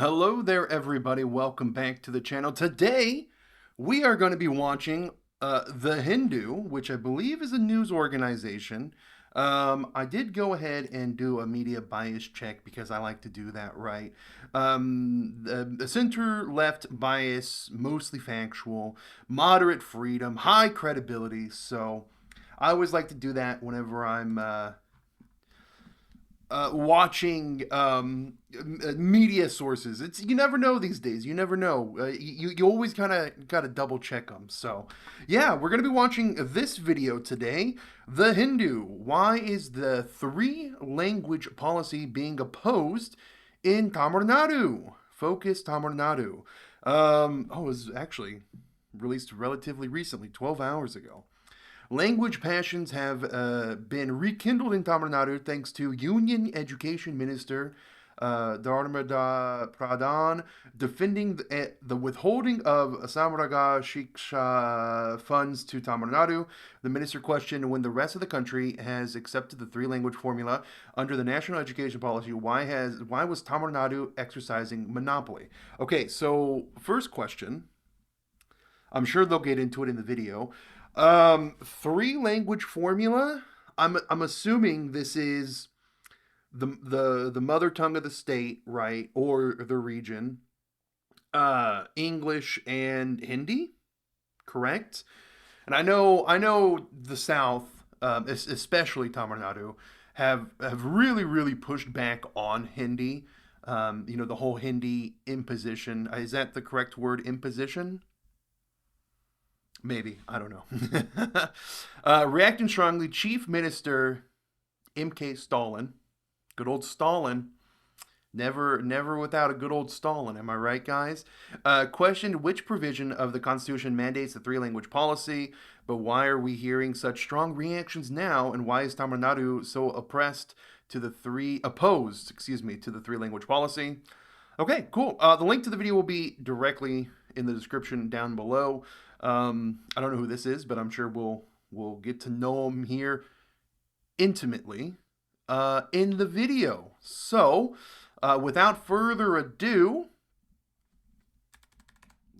Hello there, everybody. Welcome back to the channel. Today, we are going to be watching The Hindu, which I believe is a news organization. I did go ahead and do a media bias check because I like to do that, right? The center-left bias, mostly factual, moderate freedom, high credibility. So I always like to do that whenever I'm watching media sources. You never know these days. You never know. You always kind of got to double check them. So, yeah, we're gonna be watching this video today. The Hindu. Why is the three-language policy being opposed in Tamil Nadu? Focus Tamil Nadu. It was actually released relatively recently, 12 hours ago. Language passions have been rekindled in Tamil Nadu thanks to Union Education Minister Dharmendra Pradhan defending the withholding of Samraga Shiksha funds to Tamil Nadu. The minister questioned when the rest of the country has accepted the three-language formula under the national education policy, why was Tamil Nadu exercising monopoly? Okay, so first question. I'm sure they'll get into it in the video. Three-language formula. I'm assuming this is the mother tongue of the state, right, or the region. English and Hindi, correct? And I know the South, especially Tamil Nadu, have really pushed back on Hindi. The whole Hindi imposition. Is that the correct word, imposition? Maybe. I don't know. Reacting strongly, Chief Minister M.K. Stalin. Good old Stalin. Never without a good old Stalin. Am I right, guys? Questioned which provision of the Constitution mandates the three-language policy, but why are we hearing such strong reactions now, and why is Tamil Nadu so opposed to the three-language policy? Okay, cool. The link to the video will be directly in the description down below. I don't know who this is, but I'm sure we'll get to know him here intimately in the video. So, without further ado,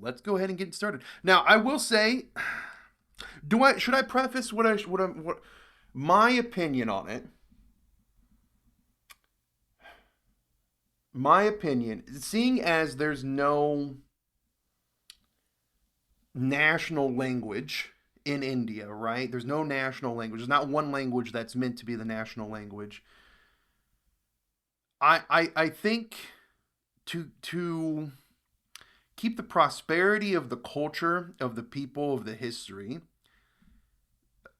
let's go ahead and get started. Now, I will say, should I preface what my opinion on it? My opinion, seeing as there's no national language in India, right? There's no national language. There's not one language that's meant to be the national language. I think to keep the prosperity of the culture, of the people, of the history,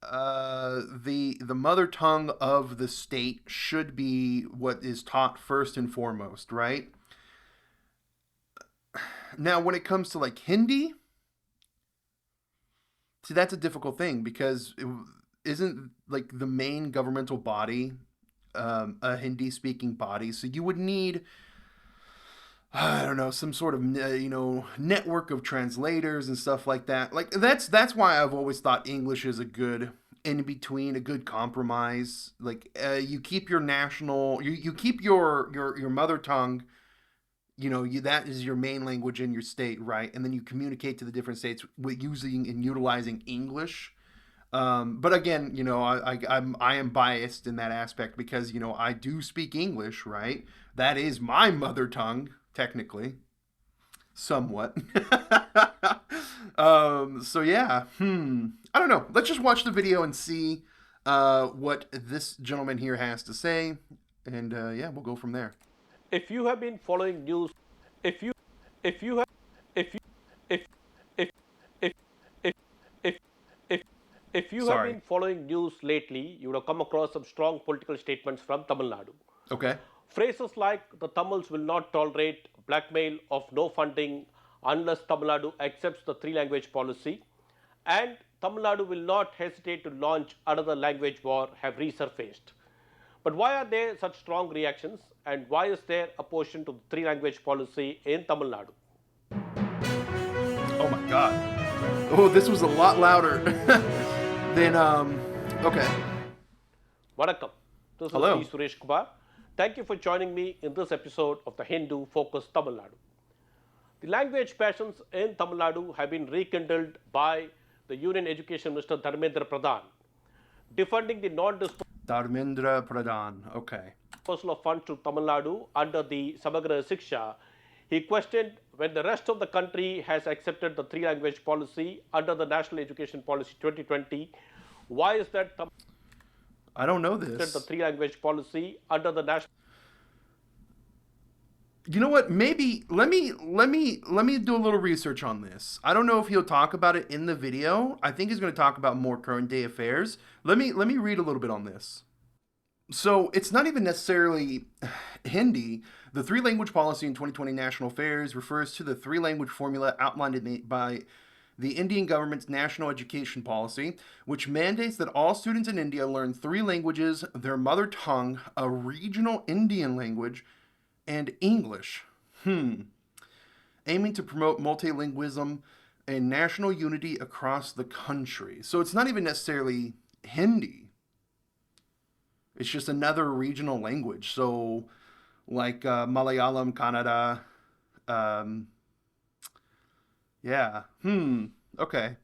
the mother tongue of the state should be what is taught first and foremost, right? Now, when it comes to like Hindi, see, that's a difficult thing because it isn't like the main governmental body a Hindi-speaking body, so you would need, I don't know, some sort of network of translators and stuff like that. Like that's why I've always thought English is a good in between, a good compromise. Like you keep your national, you keep your mother tongue. That is your main language in your state, right? And then you communicate to the different states with using and utilizing English. But again, I am biased in that aspect because I do speak English, right? That is my mother tongue, technically, somewhat. So yeah, I don't know. Let's just watch the video and see what this gentleman here has to say, and yeah, we'll go from there. If you have been following news, if you have been following news lately, you would have come across some strong political statements from Tamil Nadu. Okay. Phrases like the Tamils will not tolerate blackmail of no funding unless Tamil Nadu accepts the three-language policy, and Tamil Nadu will not hesitate to launch another language war have resurfaced. But why are there such strong reactions, and why is there opposition to the three-language policy in Tamil Nadu? Oh my God. Oh, this was a lot louder than, okay. Vanakkam. This Hello. is Suresh Kumar. Thank you for joining me in this episode of the Hindu Focus Tamil Nadu. The language passions in Tamil Nadu have been rekindled by the Union Education Minister Dharmendra Pradhan, defunding the non-disbursal Dharmendra Pradhan. Okay. of funds to Tamil Nadu under the Samagra Shiksha. He questioned when the rest of the country has accepted the three-language policy under the National Education Policy 2020, why is that Tamil I don't know the this. three-language policy under the National You know what? Maybe let me do a little research on this. I don't know if he'll talk about it in the video. I think he's going to talk about more current day affairs. Let me read a little bit on this. So it's not even necessarily Hindi. The three language policy in 2020 national affairs refers to the three language formula outlined by the Indian government's national education policy, which mandates that all students in India learn three languages, their mother tongue, a regional Indian language, and English. Aiming to promote multilingualism and national unity across the country. So it's not even necessarily Hindi. It's just another regional language. So, like Malayalam, Kannada. Yeah. Okay.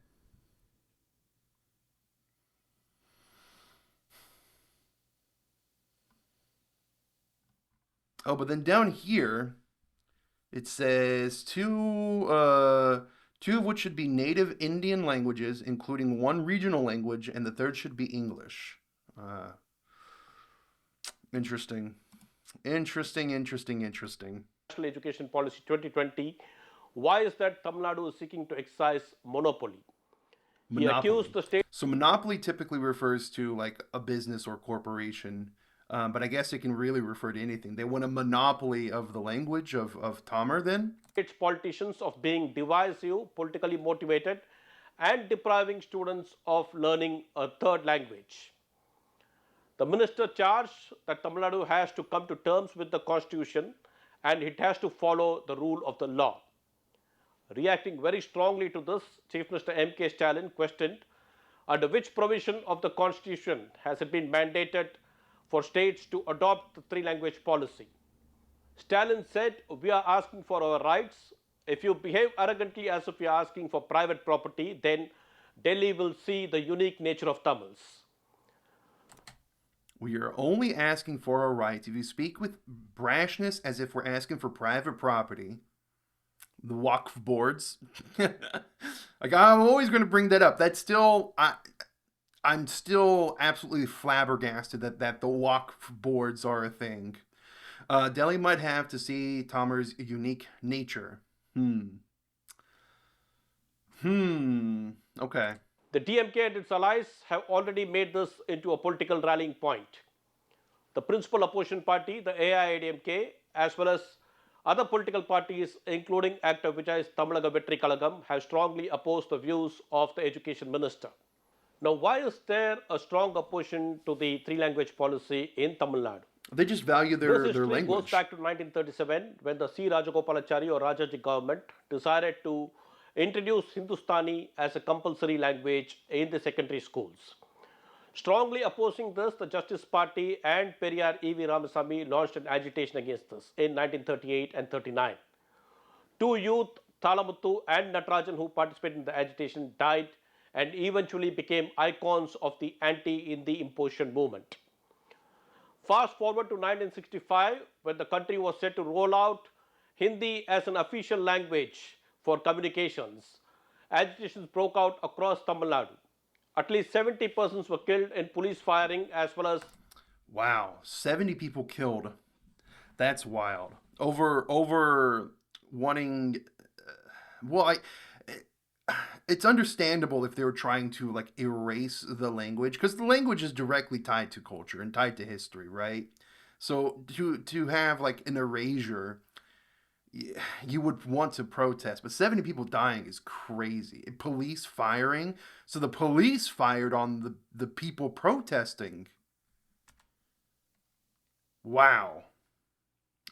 Oh, but then down here, it says two of which should be native Indian languages, including one regional language, and the third should be English. Interesting. Interesting. National Education Policy 2020, why is that Tamil Nadu is seeking to excise monopoly? He accused the state So monopoly typically refers to like a business or corporation, but I guess it can really refer to anything. They want a monopoly of the language of Tamil then? its politicians of being divisive, politically motivated, and depriving students of learning a third language. The minister charged that Tamil Nadu has to come to terms with the constitution and it has to follow the rule of the law. Reacting very strongly to this, Chief Minister M.K. Stalin questioned under which provision of the constitution has it been mandated for states to adopt the three-language policy. Stalin said, we are asking for our rights. If you behave arrogantly as if you are asking for private property, then Delhi will see the unique nature of Tamils. We are only asking for our rights. If you speak with brashness as if we're asking for private property, the Waqf boards, like I'm always going to bring that up. That's still, I'm still absolutely flabbergasted that the Waqf boards are a thing. Delhi might have to see Tamer's unique nature. Okay. The DMK and its allies have already made this into a political rallying point. The principal opposition party, the AIADMK, as well as other political parties, including actor Vijay's Tamalaga Vetri Kalagam, have strongly opposed the views of the education minister. Now, why is there a strong opposition to the three-language policy in Tamil Nadu? They just value their This history language. goes back to 1937 when the C. Rajagopalachari or Rajaji government decided to introduce Hindustani as a compulsory language in the secondary schools. Strongly opposing this, the Justice Party and Periyar E.V. Ramasamy launched an agitation against this in 1938 and 39. Two youth, Thalamuthu and Natarajan, who participated in the agitation, died and eventually became icons of the anti-Hindi imposition movement. Fast forward to 1965, when the country was set to roll out Hindi as an official language for communications, agitations broke out across Tamil Nadu. At least 70 persons were killed in police firing as well as... Wow, 70 people killed. That's wild. Over wanting... Well, it's understandable if they were trying to like erase the language, because the language is directly tied to culture and tied to history, right? So to have like an erasure, you would want to protest, but 70 people dying is crazy. Police firing, so the police fired on the people protesting. Wow.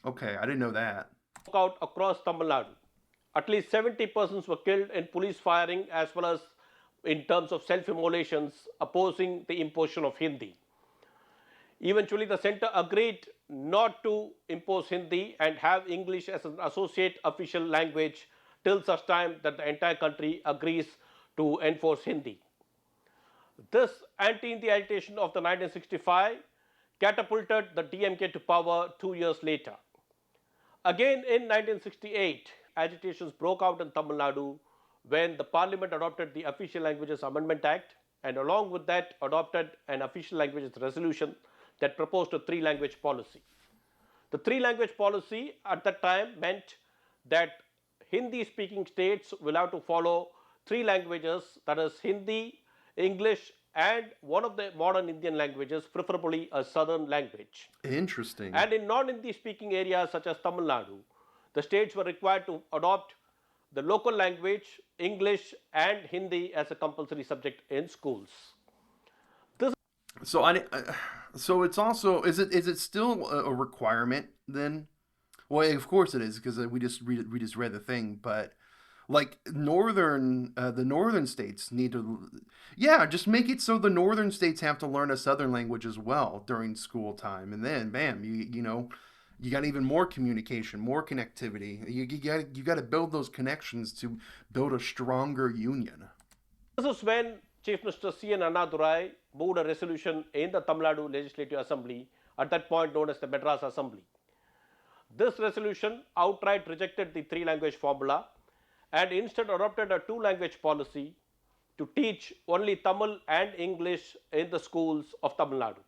Okay, I didn't know that. Out across Tamil Nadu. At least 70 persons were killed in police firing as well as in terms of self-immolations opposing the imposition of Hindi. Eventually, the center agreed not to impose Hindi and have English as an associate official language till such time that the entire country agrees to enforce Hindi. This anti-Hindi agitation of the 1965 catapulted the DMK to power 2 years later. Again in 1968, agitations broke out in Tamil Nadu when the parliament adopted the Official Languages Amendment Act and along with that adopted an official languages resolution that proposed a three-language policy. The three-language policy at that time meant that Hindi-speaking states will have to follow three languages, that is Hindi, English, and one of the modern Indian languages, preferably a southern language. Interesting. And in non-Hindi speaking areas such as Tamil Nadu, the states were required to adopt the local language, English, and Hindi as a compulsory subject in schools. This So so it's also is it still a requirement then? Well, of course it is because we just read the thing, but like the northern states need to, yeah, just make it so the northern states have to learn a southern language as well during school time, and then bam, you got even more communication, more connectivity. You got to build those connections to build a stronger union. is when Chief Minister C.N. Annadurai moved a resolution in the Tamil Nadu Legislative Assembly, at that point known as the Madras Assembly. This resolution outright rejected the three-language formula and instead adopted a two-language policy to teach only Tamil and English in the schools of Tamil Nadu.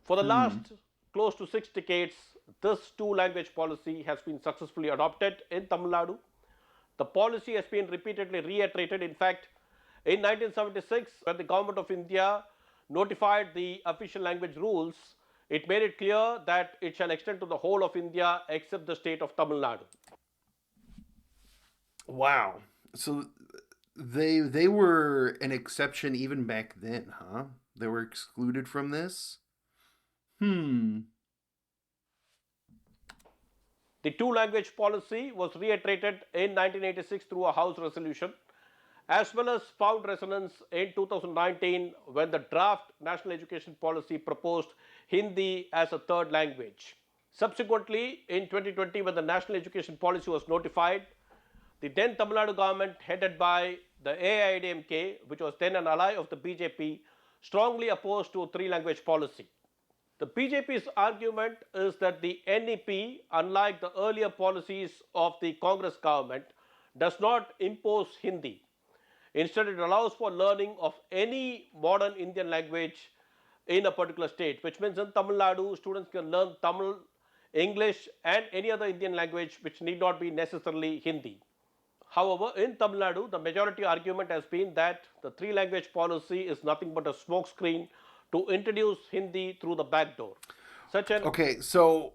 For the last close to 6 decades, this two-language policy has been successfully adopted in Tamil Nadu. The policy has been repeatedly reiterated. In fact, in 1976, when the Government of India notified the official language rules, it made it clear that it shall extend to the whole of India except the state of Tamil Nadu. Wow. So they were an exception even back then, huh? They were excluded from this? Hmm. The two-language policy was reiterated in 1986 through a House resolution, as well as found resonance in 2019 when the draft National Education Policy proposed Hindi as a third language. Subsequently, in 2020, when the National Education Policy was notified, the then Tamil Nadu government, headed by the AIADMK, which was then an ally of the BJP, strongly opposed to a three-language policy. The BJP's argument is that the NEP, unlike the earlier policies of the Congress government, does not impose Hindi. Instead, it allows for learning of any modern Indian language in a particular state, which means in Tamil Nadu, students can learn Tamil, English, and any other Indian language which need not be necessarily Hindi. However, in Tamil Nadu, the majority argument has been that the three-language policy is nothing but a smokescreen to introduce Hindi through the back door. Such an Okay, so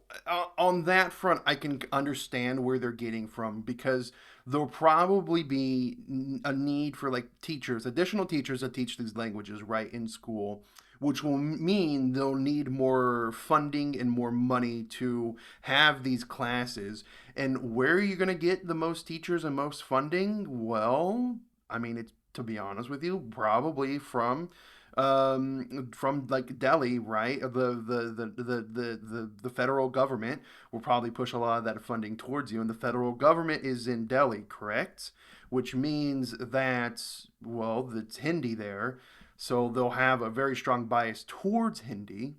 on that front, I can understand where they're getting from because there'll probably be a need for like teachers, additional teachers that teach these languages right in school, which will mean they'll need more funding and more money to have these classes. And where are you going to get the most teachers and most funding? Well, I mean, it's to be honest with you, probably from like Delhi, right? The federal government will probably push a lot of that funding towards you, and the federal government is in Delhi, correct? Which means that well, it's Hindi there, so they'll have a very strong bias towards Hindi.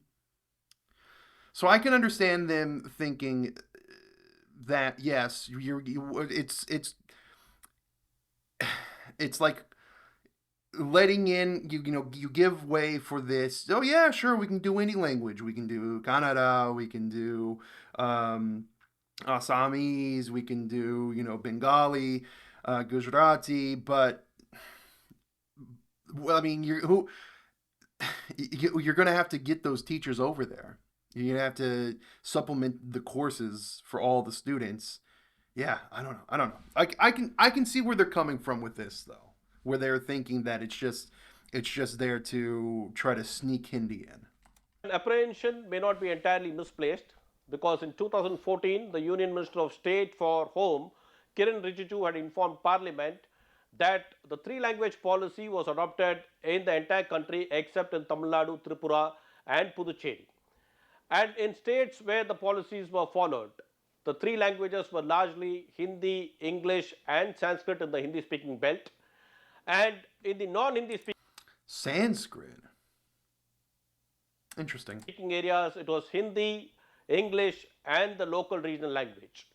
So I can understand them thinking that yes, it's like letting in you give way for this. Oh yeah, sure, we can do any language. We can do Kannada, we can do um Assamese, we can do Bengali, Gujarati, but well, I mean, you're gonna have to get those teachers over there. You're gonna have to supplement the courses for all the students. Yeah, I don't know. I can see where they're coming from with this though, where they're thinking that it's just there to try to sneak Hindi in. apprehension may not be entirely misplaced because in 2014, the Union Minister of State for Home, Kiran Rijiju, had informed Parliament that the three-language policy was adopted in the entire country except in Tamil Nadu, Tripura, and Puducherry. And in states where the policies were followed, the three languages were largely Hindi, English, and Sanskrit in the Hindi speaking belt. And in the non Hindi Sanskrit. Interesting. speaking areas, it was Hindi, English, and the local regional language,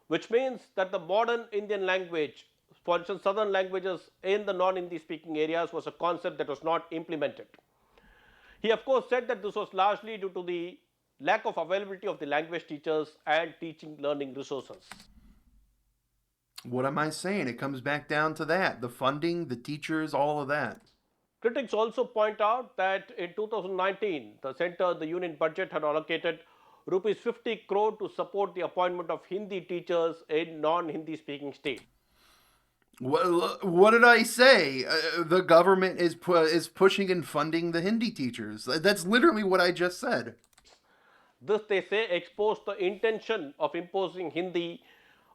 which means that the modern Indian language, for instance, southern languages in the non Hindi speaking areas, was a concept that was not implemented. He, of course, said that this was largely due to the lack of availability of the language teachers and teaching learning resources. What am I saying? It comes back down to that: the funding, the teachers, all of that. Critics also point out that in 2019, the center, the union budget had allocated rupees 50 crore to support the appointment of Hindi teachers in non-Hindi speaking states. What did I say? The government is pushing and funding the Hindi teachers. That's literally what I just said. This, they say, exposed the intention of imposing Hindi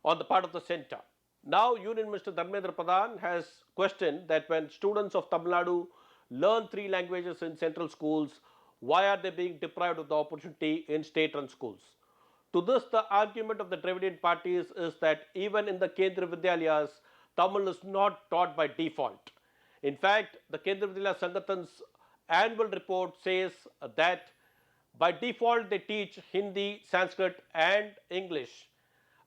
on the part of the center. Now, Union Minister Dharmendra Pradhan has questioned that when students of Tamil Nadu learn three languages in central schools, why are they being deprived of the opportunity in state-run schools? To this, the argument of the Dravidian parties is that even in the Kendriya Vidyalayas, Tamil is not taught by default. In fact, the Kendriya Vidyalaya Sangathan's annual report says that by default they teach Hindi, Sanskrit, and English.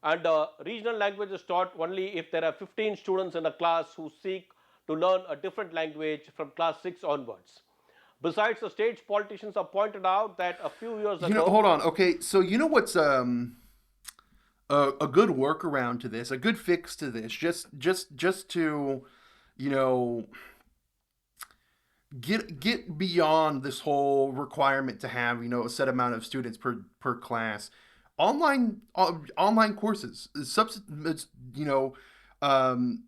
And regional language is taught only if there are 15 students in a class who seek to learn a different language from class 6 onwards. Besides, the state's politicians have pointed out that a few years ago, Hold on. Okay, so you know what's a good workaround to this, a good fix to this, just to, you know, get beyond this whole requirement to have, a set amount of students per class. Online courses, um,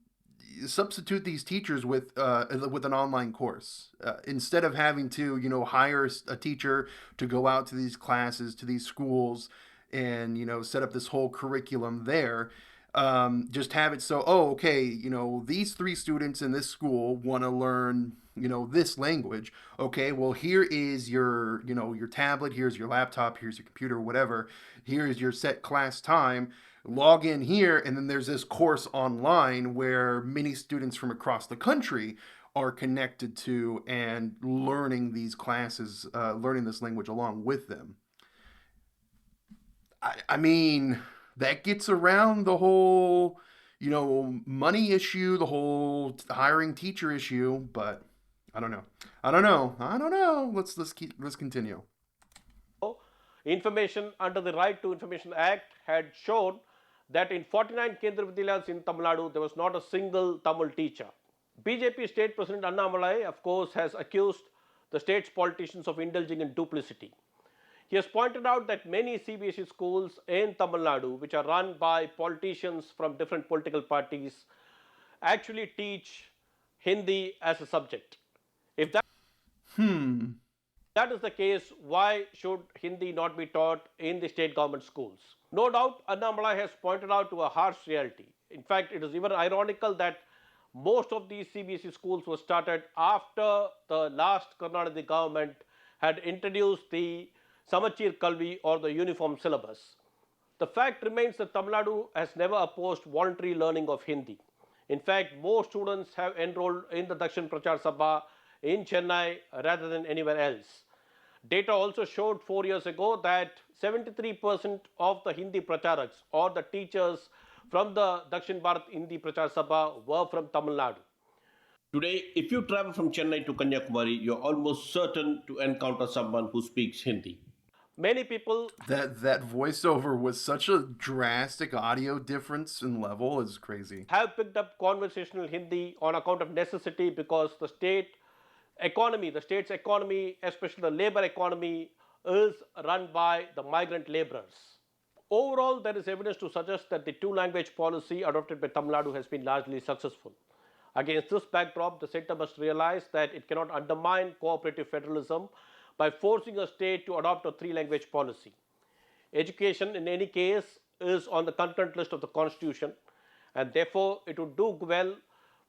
substitute these teachers with an online course, instead of having to, hire a teacher to go out to these classes, to these schools, and, set up this whole curriculum there. Just have it so, oh, okay, these three students in this school want to learn, this language. Okay, well, here is your tablet, here's your laptop, here's your computer, whatever. Here is your set class time. Log in here, and then there's this course online where many students from across the country are connected to and learning these classes, learning this language along with them. I mean, that gets around the whole, money issue, the whole hiring teacher issue, but I don't know. I don't know. Let's continue. information under the Right to Information Act had shown that in 49 Kendriya Vidyalayas in Tamil Nadu, there was not a single Tamil teacher. BJP State President Annamalai, of course, has accused the state's politicians of indulging in duplicity. He has pointed out that many CBSE schools in Tamil Nadu, which are run by politicians from different political parties, actually teach Hindi as a subject. If that is the case, why should Hindi not be taught in the state government schools? No doubt, Annamalai has pointed out to a harsh reality. In fact, it is even ironical that most of these CBSE schools were started after the last Karnataka government had introduced the Samachir Kalvi, or the uniform syllabus. The fact remains that Tamil Nadu has never opposed voluntary learning of Hindi. In fact, more students have enrolled in the Dakshin Prachar Sabha in Chennai rather than anywhere else. Data also showed 4 years ago that 73% of the Hindi Pracharaks, or the teachers from the Dakshin Bharat Hindi Prachar Sabha, were from Tamil Nadu. Today, if you travel from Chennai to Kanyakumari, you're almost certain to encounter someone who speaks Hindi. Many people That voiceover was such a drastic audio difference in level is crazy. have picked up conversational Hindi on account of necessity, because the state's economy, especially the labor economy, is run by the migrant laborers. Overall, there is evidence to suggest that the two-language policy adopted by Tamil Nadu has been largely successful. Against this backdrop, the centre must realize that it cannot undermine cooperative federalism by forcing a state to adopt a three-language policy. Education, in any case, is on the concurrent list of the Constitution, and therefore it would do well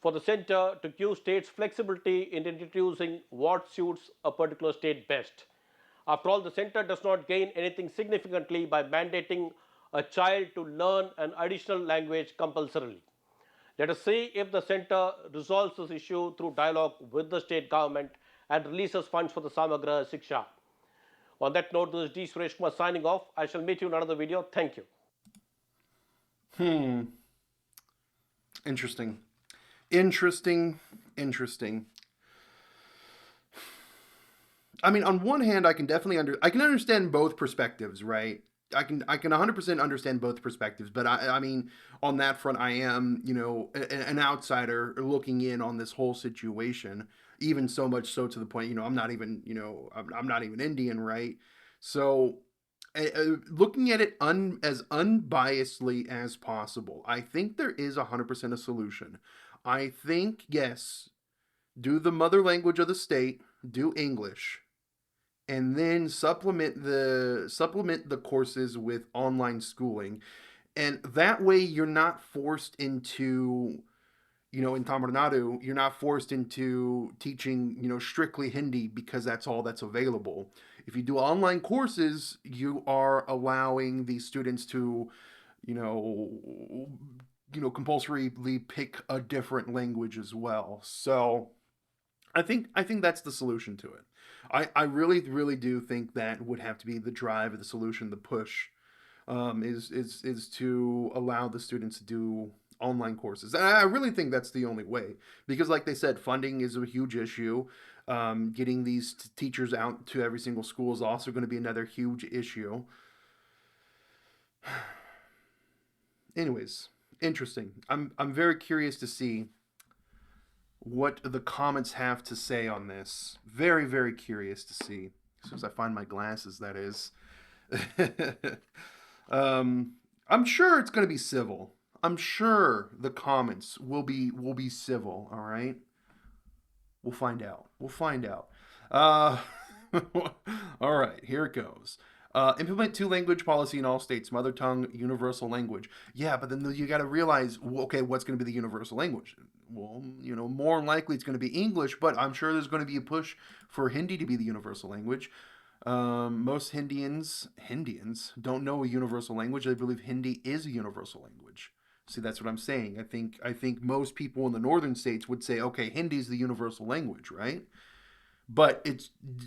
for the centre to give states flexibility in introducing what suits a particular state best. After all, the center does not gain anything significantly by mandating a child to learn an additional language compulsorily. Let us see if the center resolves this issue through dialogue with the state government and releases funds for the Samagra Siksha. On that note, this is D. Suresh Kumar signing off. I shall meet you in another video. Thank you. Interesting. Interesting. Interesting. I mean, on one hand, I can definitely I can understand both perspectives, right? I can 100% understand both perspectives, but I mean, on that front, I am, an outsider looking in on this whole situation, even so much so to the point, I'm not even, I'm not even Indian, right? So, looking at it as unbiasedly as possible, I think there is 100% a solution. I think, yes, do the mother language of the state, do English, and then supplement the courses with online schooling, and that way you're not forced into, in Tamil Nadu, you're not forced into teaching, strictly Hindi because that's all that's available. If you do online courses, you are allowing these students to, you know compulsorily pick a different language as well. So I think that's the solution to it. I really really do think that would have to be the drive of the solution, the push, is to allow the students to do online courses. And I really think that's the only way, because, like they said, funding is a huge issue. Getting these teachers out to every single school is also going to be another huge issue. Anyways, interesting. I'm very curious to see what the comments have to say on this. Very, very curious to see. As soon as I find my glasses, that is. I'm sure it's going to be civil. I'm sure the comments will be civil. All right, we'll find out. We'll find out. Uh, all right, here it goes. Implement two language policy in all states, mother tongue, universal language. Yeah, but then you got to realize, okay, what's going to be the universal language? Well, more than likely it's going to be English, but I'm sure there's going to be a push for Hindi to be the universal language. Most Hindians don't know a universal language. They believe Hindi is a universal language. See, that's what I'm saying. I think most people in the northern states would say, okay, Hindi is the universal language, right? But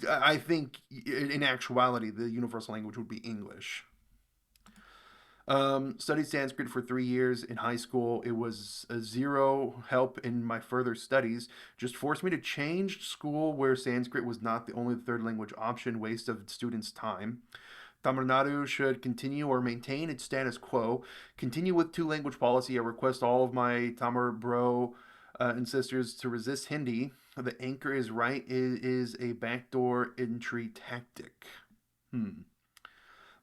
I think in actuality, the universal language would be English. Studied Sanskrit for 3 years in high school. It was a zero help in my further studies. Just forced me to change school where Sanskrit was not the only third language option. Waste of students' time. Tamil Nadu should continue or maintain its status quo. Continue with two language policy. I request all of my Tamil bro and sisters to resist Hindi. The anchor is right. It is a backdoor entry tactic.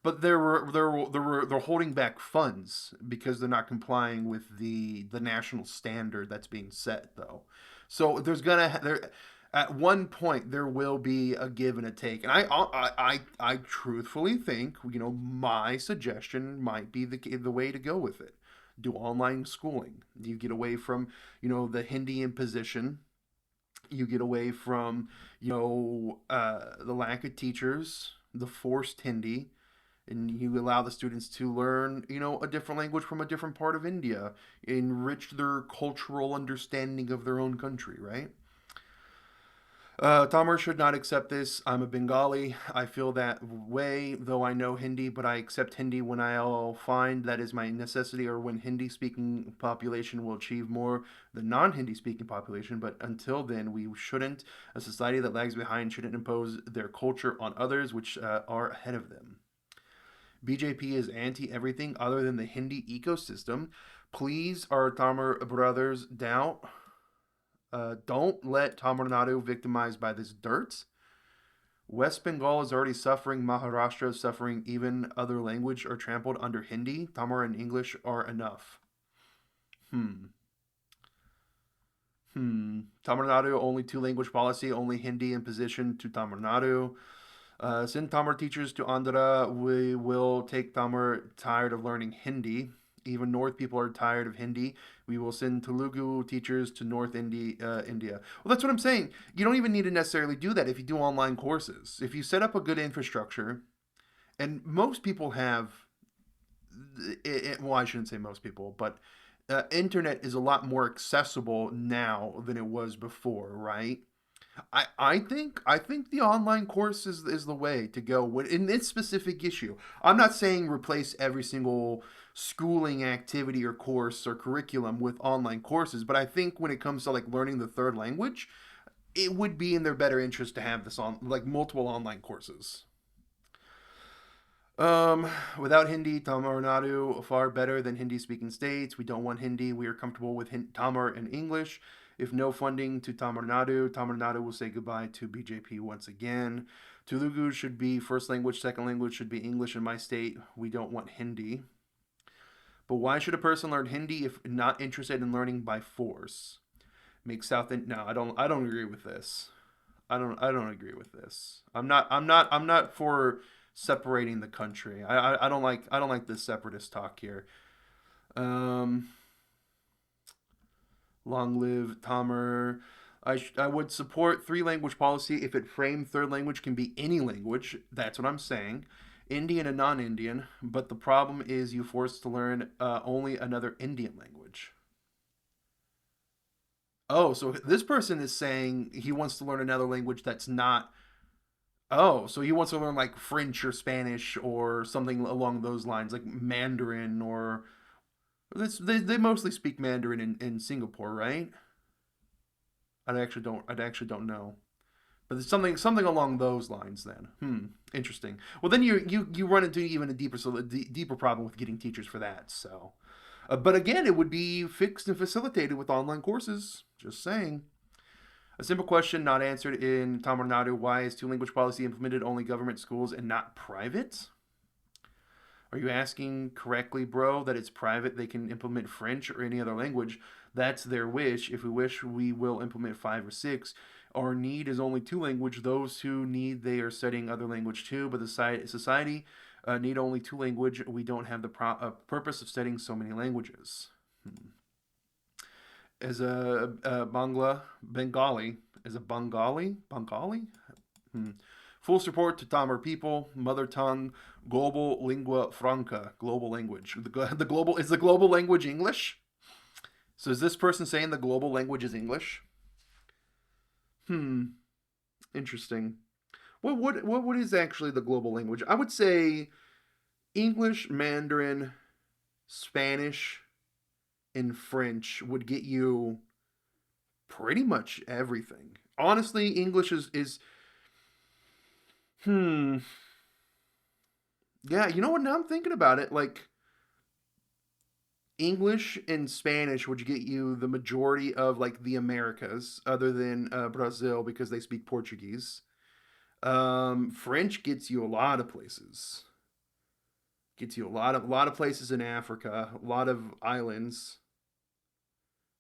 But they're holding back funds because they're not complying with the national standard that's being set, though. So there at one point there will be a give and a take, and I truthfully think, my suggestion might be the way to go with it. Do online schooling. You get away from, the Hindi imposition. You get away from, the lack of teachers, the forced Hindi, and you allow the students to learn, a different language from a different part of India, enrich their cultural understanding of their own country, right? Tamar should not accept this. I'm a Bengali. I feel that way, though I know Hindi, but I accept Hindi when I'll find that is my necessity, or when Hindi speaking population will achieve more than non Hindi speaking population. But until then, we shouldn't. A society that lags behind shouldn't impose their culture on others, which are ahead of them. BJP is anti everything other than the Hindi ecosystem. Please, our Tamar brothers, don't let Tamil Nadu victimized by this dirt. West Bengal is already suffering. Maharashtra is suffering. Even other language are trampled under Hindi. Tamil and English are enough. Tamil Nadu, only two language policy, only Hindi in position to Tamil Nadu. Send Tamil teachers to Andhra. We will take Tamil, tired of learning Hindi. Even North people are tired of Hindi. We will send Telugu teachers to India. Well, that's what I'm saying. You don't even need to necessarily do that if you do online courses. If you set up a good infrastructure, and most people have, well, I shouldn't say most people, but internet is a lot more accessible now than it was before, right? I think the online course is the way to go in this specific issue. I'm not saying replace every single schooling activity or course or curriculum with online courses, but I think when it comes to like learning the third language, it would be in their better interest to have this on like multiple online courses. Um, Without Hindi, Tamil Nadu far better than Hindi speaking states. We don't want Hindi. We are comfortable with Tamil and English. If no funding to Tamil Nadu will say goodbye to BJP once again. Telugu should be first language, second language should be English in my state. We don't want Hindi. But why should a person learn Hindi if not interested in learning by force? Make South Ind- No, I don't agree with this. I don't agree with this. I'm not for separating the country. I don't like this separatist talk here. Um, Long live Tamer. I would support three language policy if it framed third language can be any language. That's what I'm saying. Indian and non Indian, but the problem is you forced to learn only another Indian language. Oh, so this person is saying he wants to learn another language that's not. Oh, so he wants to learn like French or Spanish or something along those lines, like Mandarin or. They mostly speak Mandarin in Singapore, right? I actually don't know. But it's something along those lines then. Interesting. Well, then you run into even a deeper problem with getting teachers for that. So, but again, it would be fixed and facilitated with online courses. Just saying. A simple question not answered in Tamil Nadu: why is two language policy implemented only government schools and not private? Are you asking correctly, bro, that it's private? They can implement French or any other language. That's their wish. If we wish, we will implement five or six. Our need is only two language. Those who need, they are studying other language too. But the society need only two language. We don't have the purpose of studying so many languages. As a Bengali, as a Bengali. Hmm. Full support to Tamil people, mother tongue, global lingua franca, global language. The global is the global language English. So is this person saying the global language is English? Hmm, interesting. What is actually the global language? I would say English, Mandarin, Spanish, and French would get you pretty much everything. Honestly, English is hmm. Yeah, you know what? Now I'm thinking about it. Like English and Spanish would get you the majority of like the Americas, other than Brazil because they speak Portuguese. French gets you a lot of places. Gets you a lot of places in Africa, a lot of islands.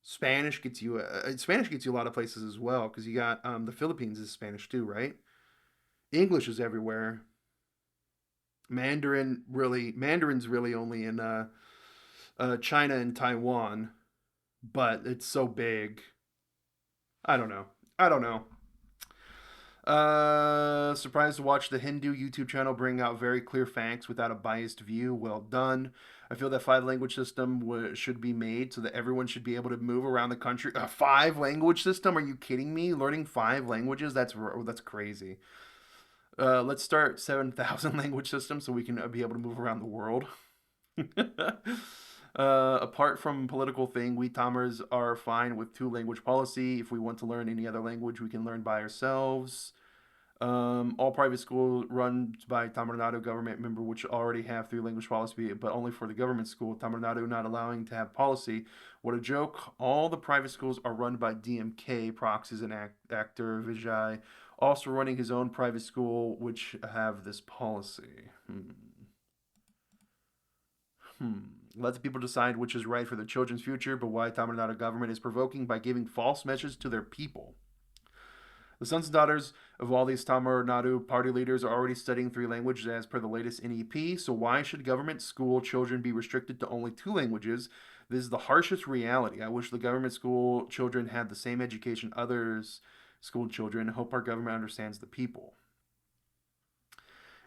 Spanish gets you a lot of places as well because you got the Philippines is Spanish too, right? English is everywhere. Mandarin's really only in China and Taiwan, but it's so big. I don't know. I don't know. Surprised to watch the Hindu YouTube channel bring out very clear facts without a biased view. Well done. I feel that five language system should be made so that everyone should be able to move around the country. A five language system? Are you kidding me? Learning five languages? That's crazy. Let's start 7,000 language systems so we can be able to move around the world. Apart from political thing, we Tamers are fine with two language policy. If we want to learn any other language, we can learn by ourselves. All private schools run by Tamil Nadu government member, which already have three language policy, but only for the government school. Tamil Nadu not allowing to have policy. What a joke! All the private schools are run by DMK proxies and actor Vijay, also running his own private school, which have this policy. Hmm. Let the people decide which is right for their children's future, but why Tamil Nadu government is provoking by giving false messages to their people. The sons and daughters of all these Tamil Nadu party leaders are already studying three languages as per the latest NEP, so why should government school children be restricted to only two languages? This is the harshest reality. I wish the government school children had the same education others school children. Hope our government understands the people.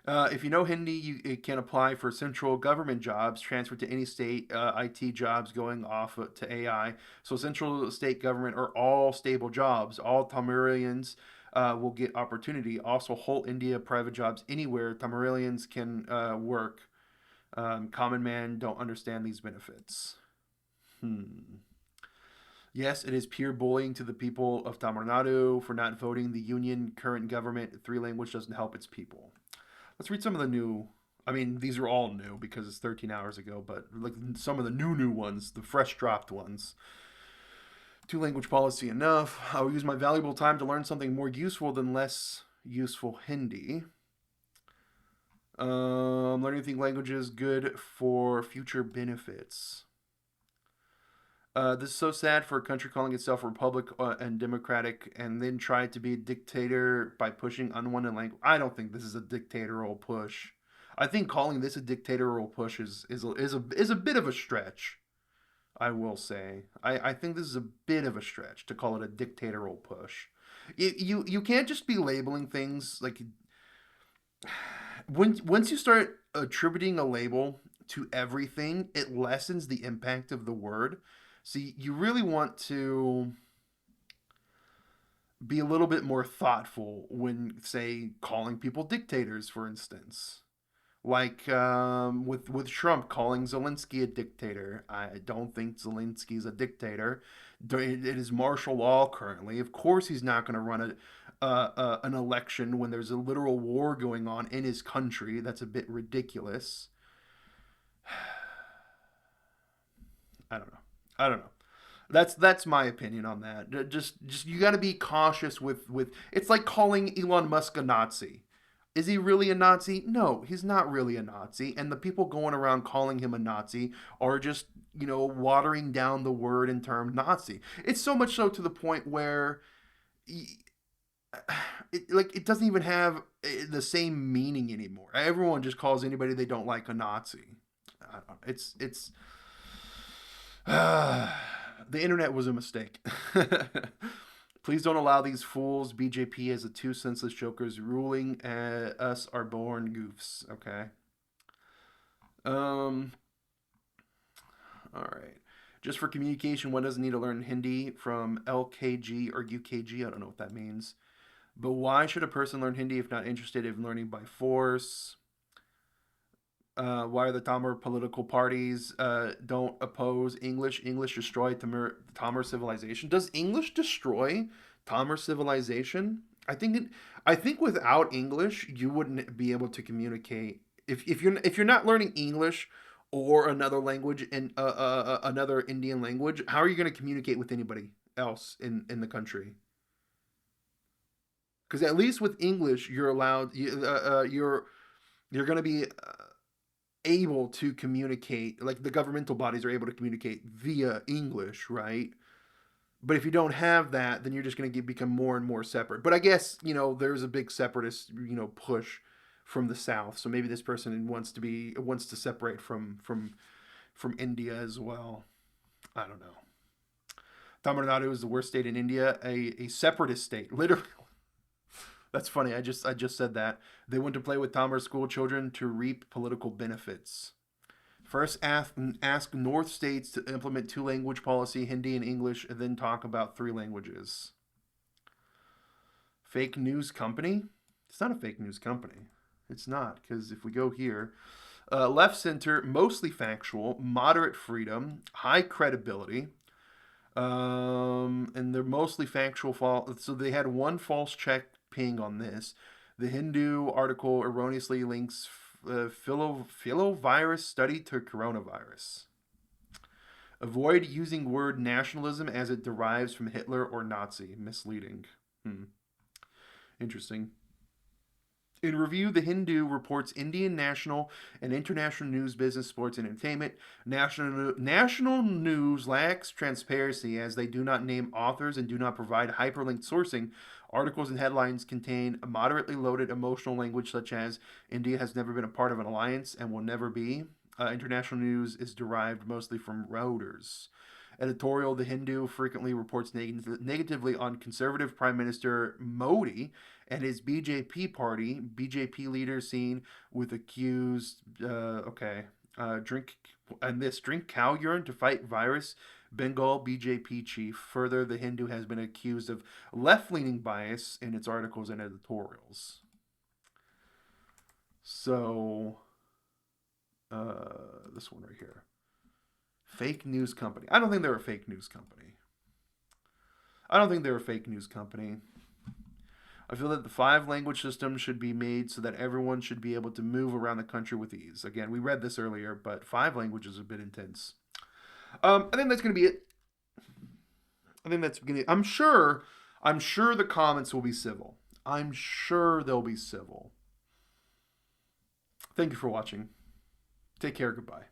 If you know Hindi, it can apply for central government jobs, transferred to any state IT jobs going off to AI. So central state government are all stable jobs. All Tamilians will get opportunity. Also, whole India private jobs anywhere Tamilians can work. Common man don't understand these benefits. Yes, it is pure bullying to the people of Tamil Nadu for not voting the union current government. Three language doesn't help its people. Let's read some of the new. I mean, these are all new because it's 13 hours ago, but like some of the new ones, the fresh dropped ones. Two language policy enough. I will use my valuable time to learn something more useful than less useful Hindi. Learning anything languages good for future benefits. This is so sad for a country calling itself a republic and democratic, and then try to be a dictator by pushing unwanted language. I don't think this is a dictatorial push. I think calling this a dictatorial push is a bit of a stretch. I will say. I think this is a bit of a stretch to call it a dictatorial push. You can't just be labeling things like once you start attributing a label to everything, it lessens the impact of the word. So you really want to be a little bit more thoughtful when, say, calling people dictators, for instance. Like with Trump calling Zelensky a dictator. I don't think Zelensky's a dictator. It is martial law currently. Of course, he's not going to run an election when there's a literal war going on in his country. That's a bit ridiculous. I don't know. I don't know. That's my opinion on that. Just you got to be cautious with. It's like calling Elon Musk a Nazi. Is he really a Nazi? No, he's not really a Nazi. And the people going around calling him a Nazi are just, watering down the word and term Nazi. It's so much so to the point where it doesn't even have the same meaning anymore. Everyone just calls anybody they don't like a Nazi. I don't know. It's the internet was a mistake. Please don't allow these fools. BJP as the two senseless jokers ruling us are born goofs. Okay. All right. Just for communication, one doesn't need to learn Hindi from LKG or UKG. I don't know what that means. But why should a person learn Hindi if not interested in learning by force? Why are the Tamil political parties don't oppose English? English destroy Tamil civilization. Does English destroy Tamil civilization? I think without English, you wouldn't be able to communicate. If you're not learning English or another language and another Indian language, how are you going to communicate with anybody else in the country? Because at least with English, you're allowed. You're going to be able to communicate, like the governmental bodies are able to communicate via English, right? But if you don't have that, then you're just going to become more and more separate. But I guess, there's a big separatist, push from the South. So maybe this person wants to separate from India as well. I don't know. Tamil Nadu is the worst state in India, a separatist state, literally. That's funny. I just said that. They went to play with Tamil school children to reap political benefits. First, ask North states to implement two language policy, Hindi and English, and then talk about three languages. Fake news company? It's not a fake news company. It's not, because if we go here, left center, mostly factual, moderate freedom, high credibility, and they're mostly factual. So they had one false check ping on this. The Hindu article erroneously links filovirus study to coronavirus. Avoid using word nationalism as it derives from Hitler or Nazi. Misleading. Interesting. In review, The Hindu reports Indian national and international news, business, sports, and entertainment. National news lacks transparency as they do not name authors and do not provide hyperlinked sourcing. Articles and headlines contain a moderately loaded emotional language such as India has never been a part of an alliance and will never be. International news is derived mostly from Reuters. Editorial: The Hindu frequently reports negatively on conservative Prime Minister Modi and his BJP party. BJP leader seen with accused. Drink cow urine to fight virus. Bengal BJP chief. Further, The Hindu has been accused of left-leaning bias in its articles and editorials. So, this one right here. Fake news company. I don't think they're a fake news company. I don't think they're a fake news company. I feel that the 5-language system should be made so that everyone should be able to move around the country with ease. Again, we read this earlier, but 5 languages is a bit intense. I think that's going to be it. I think that's beginning. I'm sure the comments will be civil. I'm sure they'll be civil. Thank you for watching. Take care. Goodbye.